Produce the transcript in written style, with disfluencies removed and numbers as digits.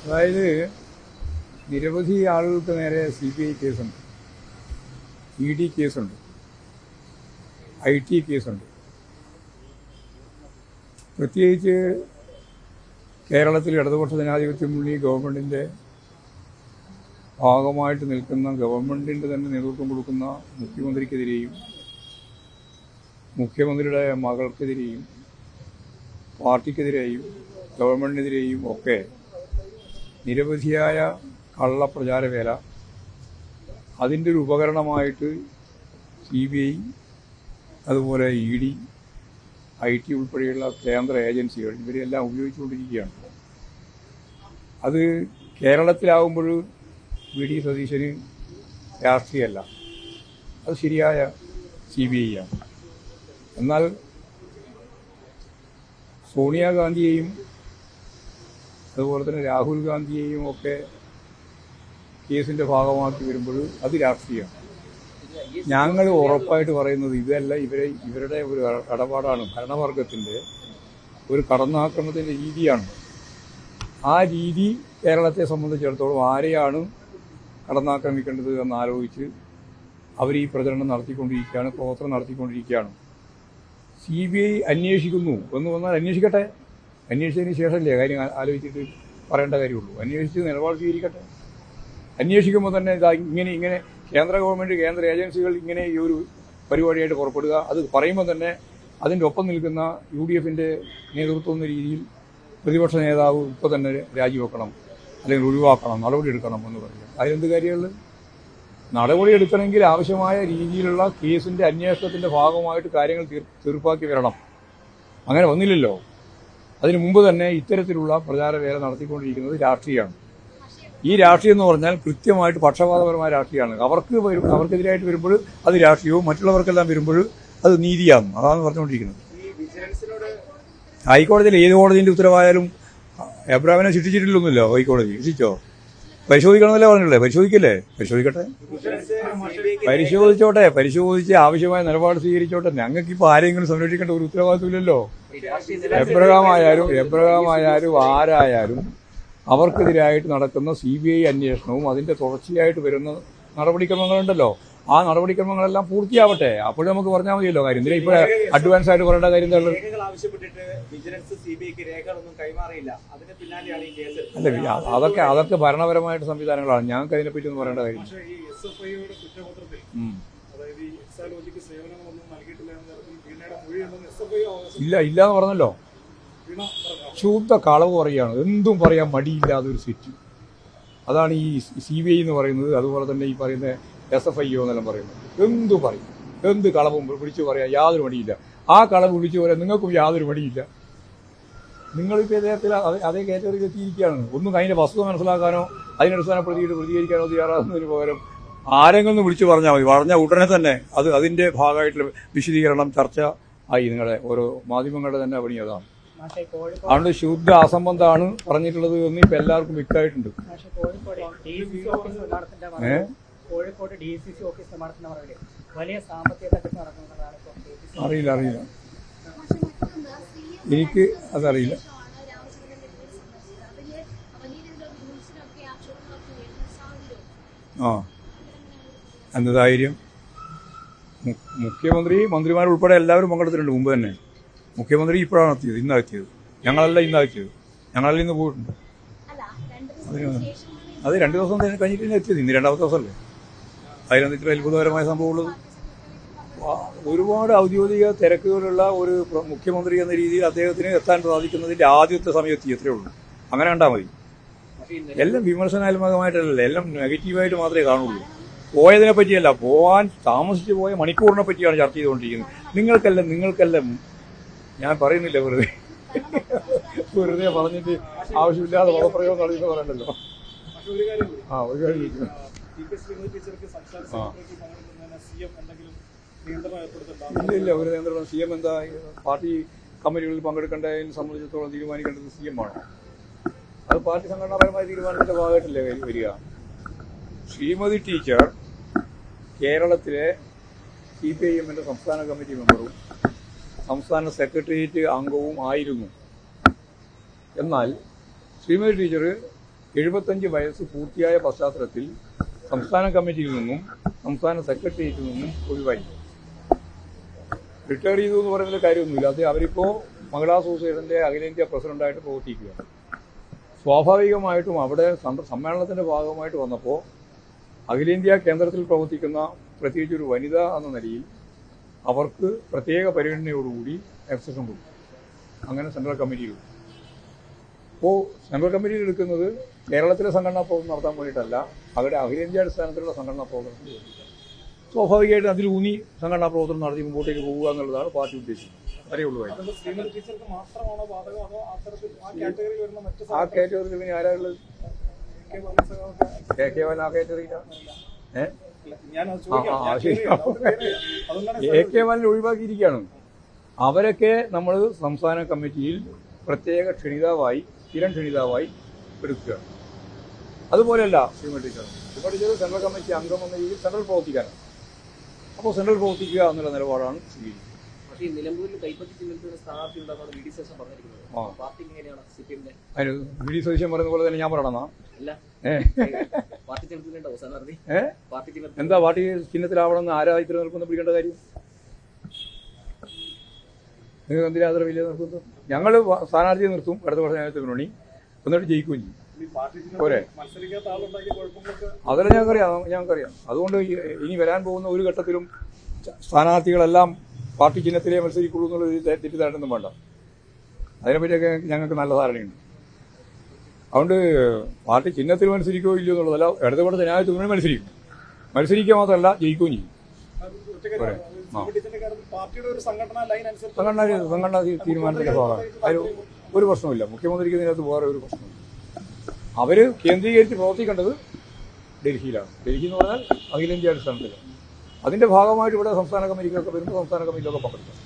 അതായത് നിരവധി ആളുകൾക്ക് നേരെ CBI കേസുണ്ട്, ED കേസുണ്ട്, IT കേസുണ്ട്. പ്രത്യേകിച്ച് കേരളത്തിൽ ഇടതുപക്ഷ ജനാധിപത്യ മുന്നണി ഗവൺമെൻറ്റിൻ്റെ ഭാഗമായിട്ട് നിൽക്കുന്ന, ഗവൺമെൻറ്റിൻ്റെ തന്നെ നേതൃത്വം കൊടുക്കുന്ന മുഖ്യമന്ത്രിക്കെതിരെയും മുഖ്യമന്ത്രിയുടെ മകൾക്കെതിരെയും പാർട്ടിക്കെതിരെയും ഗവൺമെൻറ്റിനെതിരെയും ഒക്കെ നിരവധിയായ കള്ളപ്രചാരവേല, അതിൻ്റെ ഒരു ഉപകരണമായിട്ട് CBI, അതുപോലെ ED, IT ഉൾപ്പെടെയുള്ള കേന്ദ്ര ഏജൻസികൾ ഇവരെല്ലാം ഉപയോഗിച്ചുകൊണ്ടിരിക്കുകയാണ്. അത് കേരളത്തിലാവുമ്പോൾ VD സതീശന് രാഷ്ട്രീയമല്ല, അത് ശരിയായ CBI ആണ്. എന്നാൽ സോണിയാഗാന്ധിയെയും അതുപോലെ തന്നെ രാഹുൽ ഗാന്ധിയെയും ഒക്കെ കേസിൻ്റെ ഭാഗമാക്കി വരുമ്പോൾ അത് രാഷ്ട്രീയമാണ്. ഞങ്ങൾ ഉറപ്പായിട്ട് പറയുന്നത് ഇതല്ല, ഇവരുടെ ഒരു ഇടപാടാണ്, ഭരണവർഗത്തിൻ്റെ ഒരു കടന്നാക്രമണത്തിൻ്റെ രീതിയാണ്. ആ രീതി കേരളത്തെ സംബന്ധിച്ചിടത്തോളം ആരെയാണ് കടന്നാക്രമിക്കേണ്ടത് എന്നാലോചിച്ച് അവർ ഈ പ്രചരണം നടത്തിക്കൊണ്ടിരിക്കുകയാണ്, പ്രവർത്തനം നടത്തിക്കൊണ്ടിരിക്കുകയാണ്. CBI അന്വേഷിക്കുന്നു എന്ന് വന്നാൽ അന്വേഷിക്കട്ടെ, അന്വേഷിച്ചതിന് ശേഷമല്ലേ കാര്യം ആലോചിച്ചിട്ട് പറയേണ്ട കാര്യമുള്ളൂ. അന്വേഷിച്ച് നിലപാട് സ്വീകരിക്കട്ടെ. അന്വേഷിക്കുമ്പോൾ തന്നെ ഇങ്ങനെ കേന്ദ്ര ഗവൺമെൻറ്, കേന്ദ്ര ഏജൻസികൾ ഇങ്ങനെ ഈ ഒരു പരിപാടിയായിട്ട് പുറപ്പെടുക, അത് പറയുമ്പോൾ തന്നെ അതിൻ്റെ ഒപ്പം നിൽക്കുന്ന UDFൻ്റെ നേതൃത്വം എന്ന രീതിയിൽ പ്രതിപക്ഷ നേതാവ് ഇപ്പോൾ തന്നെ രാജിവെക്കണം, അല്ലെങ്കിൽ ഒഴിവാക്കണം, നടപടിയെടുക്കണം എന്ന് പറയുക. അതിലെന്ത് കാര്യമുള്ളത്? നടപടിയെടുക്കണമെങ്കിൽ ആവശ്യമായ രീതിയിലുള്ള കേസിൻ്റെ അന്വേഷണത്തിൻ്റെ ഭാഗമായിട്ട് കാര്യങ്ങൾ തീർപ്പാക്കി വരണം. അങ്ങനെ വന്നില്ലല്ലോ. അതിനു മുമ്പ് തന്നെ ഇത്തരത്തിലുള്ള പ്രചാരവേല നടത്തിക്കൊണ്ടിരിക്കുന്നത് രാഷ്ട്രീയമാണ്. ഈ രാഷ്ട്രീയം എന്ന് പറഞ്ഞാൽ കൃത്യമായിട്ട് പക്ഷപാതപരമായ രാഷ്ട്രീയമാണ്. അവർക്കെതിരായിട്ട് വരുമ്പോൾ അത് രാഷ്ട്രീയവും, മറ്റുള്ളവർക്കെല്ലാം വരുമ്പോൾ അത് നീതിയാണ്. അതാണ് പറഞ്ഞുകൊണ്ടിരിക്കുന്നത്. ഹൈക്കോടതിയിൽ ഏത് കോടതിൻ്റെ ഉത്തരവായാലും എബ്രാഹിമിനെ ശിക്ഷിച്ചിട്ടില്ലൊന്നുമില്ലോ. ഹൈക്കോടതി ശിക്ഷിച്ചോ? പരിശോധിക്കണമെന്നല്ലേ പറഞ്ഞില്ലേ? പരിശോധിക്കല്ലേ? പരിശോധിക്കട്ടെ, പരിശോധിച്ച് ആവശ്യമായ നിലപാട് സ്വീകരിച്ചോട്ടെ. ഞങ്ങൾക്കിപ്പോൾ ആരെങ്കിലും സംരക്ഷിക്കേണ്ട ഒരു ഉത്തരവാദിത്വമില്ലല്ലോ. എബ്രഹാം ആയാലും ആരായാലും അവർക്കെതിരായിട്ട് നടക്കുന്ന CBI അന്വേഷണവും അതിൻ്റെ തുടർച്ചയായിട്ട് വരുന്ന നടപടിക്രമങ്ങളുണ്ടല്ലോ, ആ നടപടിക്രമങ്ങളെല്ലാം പൂർത്തിയാവട്ടെ. അപ്പോഴും നമുക്ക് പറഞ്ഞാൽ മതിയല്ലോ കാര്യം. എന്തിനാ ഇപ്പോൾ അഡ്വാൻസ് ആയിട്ട് പറയേണ്ട കാര്യം എന്താണ്? അല്ല, അതൊക്കെ ഭരണപരമായിട്ട് സംവിധാനങ്ങളാണ്. ഞങ്ങൾക്ക് അതിനെപ്പറ്റി ഒന്നും പറയേണ്ട കാര്യം ഇല്ലാന്ന് പറഞ്ഞല്ലോ. ശുദ്ധ കളവ് പറയുകയാണ്, എന്തും പറയാൻ മടിയില്ലാതൊരു സെറ്റ്. അതാണ് ഈ CBI എന്ന് പറയുന്നത്. അതുപോലെ തന്നെ ഈ പറയുന്ന SFIO എന്നെല്ലാം പറയുന്നത്. എന്തു പറയും, എന്ത് കളവും വിളിച്ചു പറയാൻ യാതൊരു മടിയില്ല. ആ കളവ് വിളിച്ചു പറയാൻ നിങ്ങൾക്കും യാതൊരു മടിയില്ല. നിങ്ങളിപ്പോൾ ഇദ്ദേഹത്തിൽ അതേ കാറ്റഗറിയിൽ എത്തിയിരിക്കുകയാണ്. ഒന്നും അതിൻ്റെ വസ്തുത മനസ്സിലാക്കാനോ അതിനടിസ്ഥാനപ്പെടുത്തിയിട്ട് പ്രതികരിക്കാനോ തയ്യാറാകുന്നതിന് പകരം ആരെങ്കിലും വിളിച്ചു പറഞ്ഞാൽ മതി. പറഞ്ഞാൽ ഉടനെ തന്നെ അതിൻ്റെ ഭാഗമായിട്ടുള്ള വിശദീകരണം, ചർച്ച ആയി. നിങ്ങളുടെ ഓരോ മാധ്യമങ്ങളുടെ തന്നെ പണി അതാണ്. അതുകൊണ്ട് ശുദ്ധ അസംബന്ധമാണ് പറഞ്ഞിട്ടുള്ളത് എന്ന് ഇപ്പം എല്ലാവർക്കും വ്യക്തമായിട്ടുണ്ട്. അറിയില്ല, എനിക്ക് അതറിയില്ല. ധൈര്യം മുഖ്യമന്ത്രി, മന്ത്രിമാരുൾപ്പെടെ എല്ലാവരും പങ്കെടുത്തിട്ടുണ്ട് മുമ്പ് തന്നെ. മുഖ്യമന്ത്രി ഇപ്പോഴാണ് എത്തിയത്, ഇന്നാക്കിയത്. ഞങ്ങളല്ല ഇന്നാക്കിയത്, ഞങ്ങളല്ല ഇന്ന് പോയിട്ടുണ്ട്. അത് 2 ദിവസം കഴിഞ്ഞിട്ട് തന്നെ എത്തിയത്. ഇന്ന് 2ാമത്തെ ദിവസമല്ലേ. അതിലെന്ത് ഇത്ര അത്ഭുതകരമായ സംഭവമുള്ളത്? ഒരുപാട് ഔദ്യോഗിക തിരക്കുകളുള്ള ഒരു മുഖ്യമന്ത്രി എന്ന രീതിയിൽ അദ്ദേഹത്തിന് എത്താൻ സാധിക്കുന്നതിൻ്റെ ആദ്യത്തെ സമയം എത്തി, എത്രയേ ഉള്ളൂ. അങ്ങനെ കണ്ടാൽ മതി. എല്ലാം വിമർശനാത്മകമായിട്ടല്ല, എല്ലാം നെഗറ്റീവായിട്ട് മാത്രമേ കാണുള്ളൂ. പോയതിനെ പറ്റിയല്ല, പോകാൻ താമസിച്ചു പോയ മണിക്കൂറിനെ പറ്റിയാണ് ചർച്ച ചെയ്തുകൊണ്ടിരിക്കുന്നത്. നിങ്ങൾക്കെല്ലാം ഞാൻ പറയുന്നില്ല, വെറുതെ പറഞ്ഞിട്ട് ആവശ്യമില്ലാതെ വളപ്രയോഗം കളിയെന്ന് പറയണ്ടല്ലോ. ഒരു കാര്യം ഇല്ല, ഒരു നിയന്ത്രണം CM എന്താ? പാർട്ടി കമ്മിറ്റികളിൽ പങ്കെടുക്കേണ്ടതിനെ സംബന്ധിച്ചിടത്തോളം തീരുമാനിക്കേണ്ടത് CM ആണോ? അത് പാർട്ടി സംഘടനാപരമായ തീരുമാനത്തിന്റെ ഭാഗമായിട്ടല്ലേ വരിക. ശ്രീമതി ടീച്ചർ കേരളത്തിലെ CPIM-ന്റെ സംസ്ഥാന കമ്മിറ്റി മെമ്പറും സംസ്ഥാന സെക്രട്ടേറിയറ്റ് അംഗവും ആയിരുന്നു. എന്നാൽ ശ്രീമതി ടീച്ചർ 75 വയസ്സ് പൂർത്തിയായ പശ്ചാത്തലത്തിൽ സംസ്ഥാന കമ്മിറ്റിയിൽ നിന്നും സംസ്ഥാന സെക്രട്ടേറിയറ്റിൽ നിന്നും ഒഴിവായി. റിട്ടയർ ചെയ്തു എന്ന് പറയുന്നതിൽ കാര്യമൊന്നുമില്ല. അത് അവരിപ്പോൾ മഹിളാ അസോസിയേഷന്റെ അഖിലേന്ത്യാ പ്രസിഡന്റായിട്ട് പ്രവർത്തിക്കുകയാണ്. സ്വാഭാവികമായിട്ടും അവിടെ സമ്മേളനത്തിന്റെ ഭാഗമായിട്ട് വന്നപ്പോൾ അഖിലേന്ത്യാ കേന്ദ്രത്തിൽ പ്രവർത്തിക്കുന്ന പ്രത്യേകിച്ച് ഒരു വനിത എന്ന നിലയിൽ അവർക്ക് പ്രത്യേക പരിഗണനയോടുകൂടി എക്സഷൻ കൊടുക്കും. അങ്ങനെ സെൻട്രൽ കമ്മിറ്റിയിൽ. അപ്പോൾ സെൻട്രൽ കമ്മിറ്റിയിൽ എടുക്കുന്നത് കേരളത്തിലെ സംഘടനാ പ്രവർത്തനം നടത്താൻ വേണ്ടിയിട്ടല്ല, അവരുടെ അഖിലേന്ത്യാ അടിസ്ഥാനത്തിലുള്ള സംഘടനാ പ്രവർത്തനത്തിന് വേണ്ടി. സ്വാഭാവികമായിട്ടും അതിലൂന്നി സംഘടനാ പ്രവർത്തനം നടത്തി മുമ്പോട്ടേക്ക് പോകുക എന്നുള്ളതാണ് പാർട്ടി ഉദ്ദേശിക്കുന്നത്. അതേ ഉള്ളൂ. ആ കാറ്റഗറിയിൽ പിന്നെ ആരാളുള്ളത്? കെ കെ വൻ ആ കാറ്റഗറിയിലാണ്. A K വനിൽ ഒഴിവാക്കിയിരിക്കുകയാണ്. അവരൊക്കെ നമ്മൾ സംസ്ഥാന കമ്മിറ്റിയിൽ പ്രത്യേക ക്ഷണിതാവായി, സ്ഥിരം ക്ഷണിതാവായി എടുക്കുകയാണ്. അതുപോലെയല്ല Sreemathi teacher. Sreemathi teacher central committee അംഗം എന്ന രീതിയിൽ സെൻട്രൽ പ്രവർത്തിക്കാനാണ്. അപ്പോൾ സെൻട്രൽ പ്രവർത്തിക്കുക എന്നുള്ള നിലപാടാണ് സ്വീകരിക്കുന്നത്. പക്ഷേ നിലമ്പൂരിൽ കൈപ്പറ്റി ചിഹ്നത്തിൽ സ്ഥാനാർത്ഥി ഉണ്ടാകുന്ന വി ഡി സതീശൻ പറഞ്ഞിരിക്കുന്നത് പാർട്ടി എങ്ങനെയാണ് സിപിഎമ്മിന്റെ? വി ഡി സതീശൻ പറയുന്ന പോലെ തന്നെ ഞാൻ പറയണമെന്നാ? അല്ല, പാർട്ടി ചിഹ്നത്തിലുണ്ടാവും സ്ഥാനാർത്ഥി. പാർട്ടി ചിഹ്നത്തിൽ എന്താ പാർട്ടി ചിഹ്നത്തിലാവണമെന്ന് ആരാ ഇത്ര നിർബന്ധം പിടിക്കേണ്ട കാര്യം? നിങ്ങൾ എന്തിനാ അത്ര വലിയ നിർബന്ധം? ഞങ്ങൾ സ്ഥാനാർത്ഥിയെ നിർത്തും അടുത്ത വർഷം ജനാധിപത്യ മുന്നണി, എന്നിട്ട് ജയിക്കുകയും ചെയ്യും. പോരെ? അതെല്ലാം ഞങ്ങൾക്കറിയാം. അതുകൊണ്ട് ഇനി വരാൻ പോകുന്ന ഒരു ഘട്ടത്തിലും സ്ഥാനാർത്ഥികളെല്ലാം പാർട്ടി ചിഹ്നത്തിലേ മത്സരിക്കുള്ളൂ എന്നുള്ളത് തെറ്റിദ്ധാരണയൊന്നും വേണ്ട. അതിനെപ്പറ്റിയൊക്കെ ഞങ്ങൾക്ക് നല്ല ധാരണയുണ്ട്. അതുകൊണ്ട് പാർട്ടി ചിഹ്നത്തിൽ മത്സരിക്കുകയോ ഇല്ലയോ എന്നുള്ളതല്ല, ഇടതുപക്ഷ ജനാധിപത്യ മുന്നണി മത്സരിക്കുക മാത്രമല്ല ജയിക്കുകയും ചെയ്യും. സംഘടനാ തീരുമാനത്തിന്റെ ഭാഗമാണ്. അതിൽ ഒരു പ്രശ്നമില്ല. മുഖ്യമന്ത്രിക്ക് ഇതിനകത്ത് വേറെ ഒരു പ്രശ്നമില്ല. അവര് കേന്ദ്രീകരിച്ച് പ്രവർത്തിക്കേണ്ടത് ഡൽഹിയിലാണ്. ഡൽഹി എന്ന് പറഞ്ഞാൽ അഖിലേന്ത്യാ അടിസ്ഥാനത്തിലാണ്. അതിന്റെ ഭാഗമായിട്ട് ഇവിടെ സംസ്ഥാന കമ്മിറ്റികളൊക്കെ വരുമ്പോൾ സംസ്ഥാന കമ്മിറ്റിയിലൊക്കെ പങ്കെടുക്കാം.